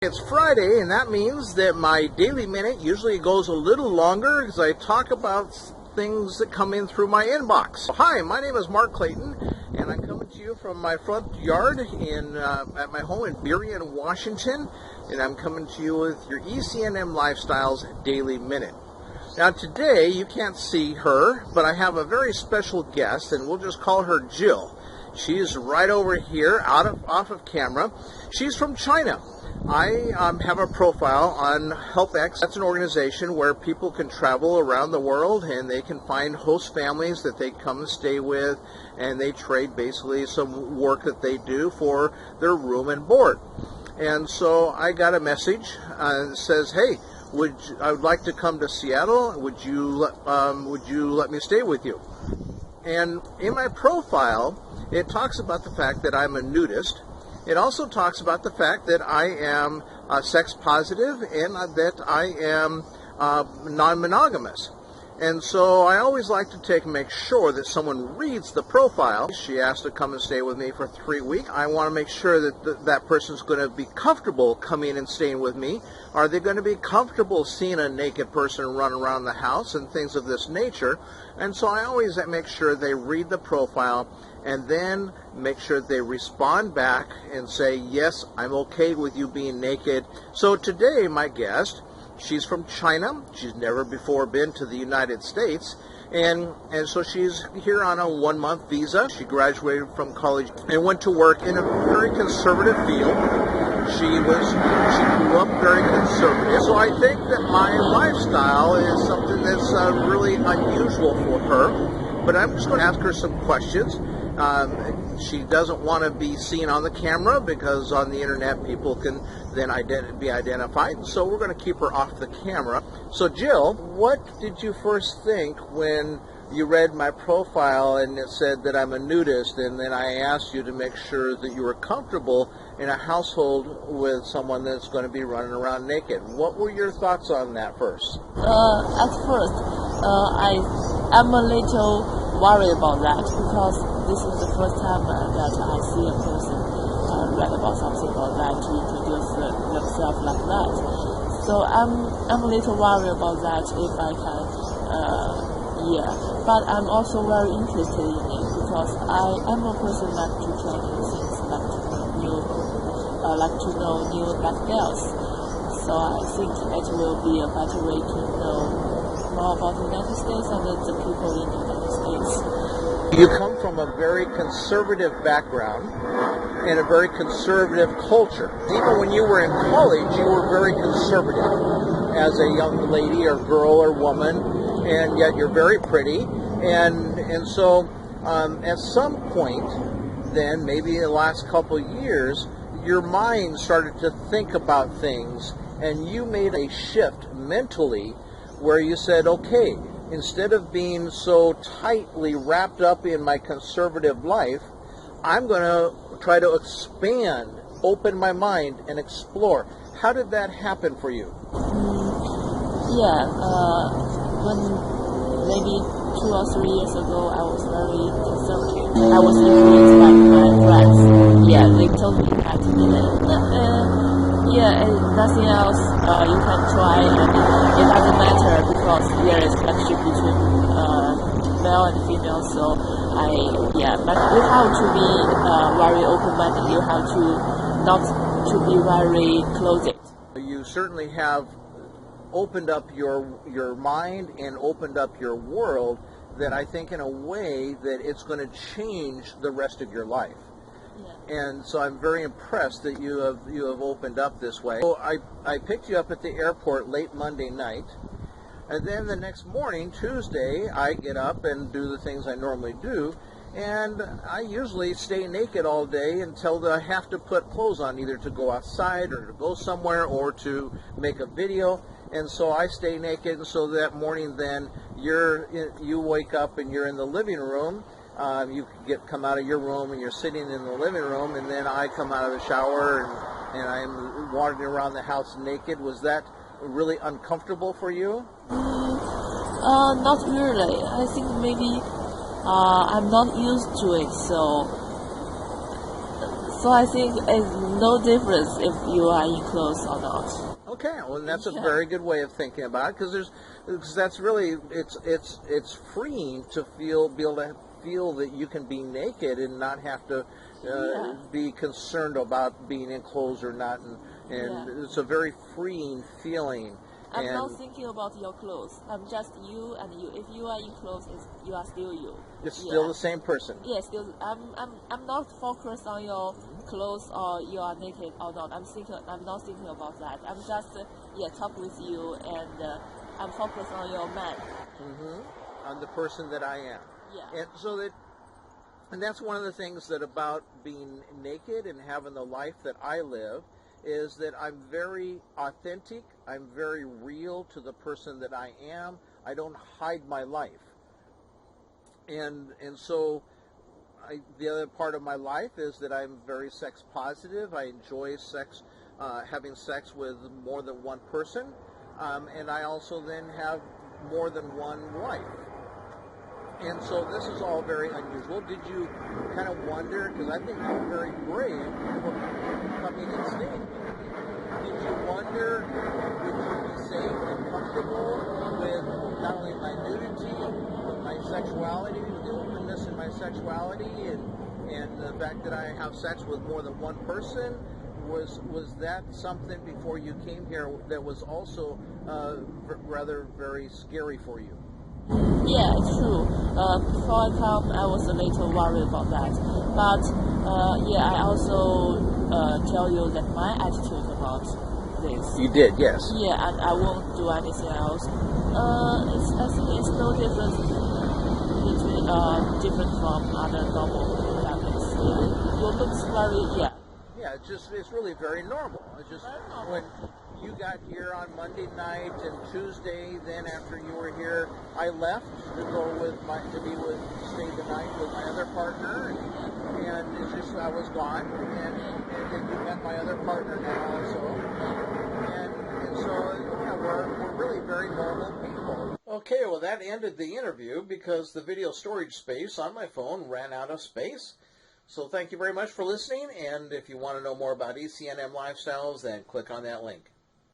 It's Friday, and that means that my daily minute usually goes a little longer because I talk about things that come in through my inbox. Hi, my name is Mark Clayton, and I'm coming to you from my front yard at my home in Burien, Washington, and I'm coming to you with your ECNM Lifestyles Daily Minute. Now today, you can't see her, but I have a very special guest, and we'll just call her Jill. She's right over here, off of camera. She's from China. I have a profile on HelpX. That's an organization where people can travel around the world and they can find host families that they come and stay with, and they trade basically some work that they do for their room and board. And so I got a message that says, "Hey, I would like to come to Seattle. Would you let me stay with you?" And in my profile, it talks about the fact that I'm a nudist. It also talks about the fact that I am sex positive and that I am non-monogamous. And so I always like to make sure that someone reads the profile. She asked to come and stay with me for 3 weeks. I want to make sure that that person's going to be comfortable coming and staying with me. Are they going to be comfortable seeing a naked person run around the house and things of this nature? And so I always make sure they read the profile and then make sure they respond back and say, yes, I'm okay with you being naked. So today, my guest, she's from China. She's never before been to the United States. And so she's here on a 1-month visa. She graduated from college and went to work in a very conservative field. She grew up very conservative. So I think that my lifestyle is something that's really unusual for her. But I'm just going to ask her some questions. She doesn't want to be seen on the camera because on the internet people can then be identified. So we're going to keep her off the camera. So Jill, what did you first think when you read my profile and it said that I'm a nudist, and then I asked you to make sure that you were comfortable in a household with someone that's going to be running around naked? What were your thoughts on that first? At first, I'm a little worried about that because this is the first time that I see a person write about something about that to introduce themselves like that. So I'm a little worried about that if I can, But I'm also very interested in it because I'm a person like to try new things, like to know new lifestyles. So I think it will be a better way to know more about the United States and the people in the United States. You come from a very conservative background and a very conservative culture. Even when you were in college, you were very conservative as a young lady or girl or woman, and yet you're very pretty. And so at some point, then maybe in the last couple of years, your mind started to think about things, and you made a shift mentally where you said, okay, instead of being so tightly wrapped up in my conservative life, I'm going to try to expand, open my mind, and explore. How did that happen for you? When maybe 2 or 3 years ago, I was very conservative. I was influenced by my friends. They told me that nothing else you can try, and it doesn't matter because there is connection between male and female. So but you have to be very open-minded. You have to not to be very closed. You certainly have opened up your mind and opened up your world that I think in a way that it's going to change the rest of your life. And so I'm very impressed that you have opened up this way. So I picked you up at the airport late Monday night, and then the next morning, Tuesday, I get up and do the things I normally do, and I usually stay naked all day until I have to put clothes on, either to go outside or to go somewhere or to make a video. And so I stay naked, and so that morning then you wake up and you're in the living room. You come out of your room and you're sitting in the living room, and then I come out of the shower and I'm wandering around the house naked. Was that really uncomfortable for you? Not really. I think maybe I'm not used to it, So I think it's no difference if you are in clothes or not. Okay, well, and that's a very good way of thinking about it, because that's really it's freeing to be able to feel that you can be naked and not have to be concerned about being in clothes or not, and it's a very freeing feeling. I'm not thinking about your clothes. I'm just you and you. If you are in clothes, you are still you. It's still the same person. Yeah, still. I'm not focused on your clothes or you are naked or not. I'm not thinking about that. I'm just talk with you, and I'm focused on your man. On the person that I am. Yeah. And that's one of the things that about being naked and having the life that I live, is that I'm very authentic, I'm very real to the person that I am. I don't hide my life. And so the other part of my life is that I'm very sex positive. I enjoy sex, having sex with more than one person. And I also then have more than one wife. And so this is all very unusual. Did you kind of wonder, because I think you're very brave for coming and staying here. Did you wonder, would you be safe and comfortable with not only my nudity, but my sexuality, the openness in my sexuality, and the fact that I have sex with more than one person? Was that something before you came here that was also rather very scary for you? Yeah, it's true. Before I come, I was a little worried about that. But I also tell you that my attitude about this. You did, yes. Yeah, and I won't do anything else. I think it's no difference between different from other normal families. Your looks very Yeah, it's really very normal. It's just when you got here on Monday night and Tuesday, then after you were here, I left to stay the night with my other partner, and it's just I was gone, and then you met my other partner now also, and so we're really very normal people. Okay, well that ended the interview because the video storage space on my phone ran out of space. So thank you very much for listening, and if you want to know more about ECNM Lifestyles, then click on that link.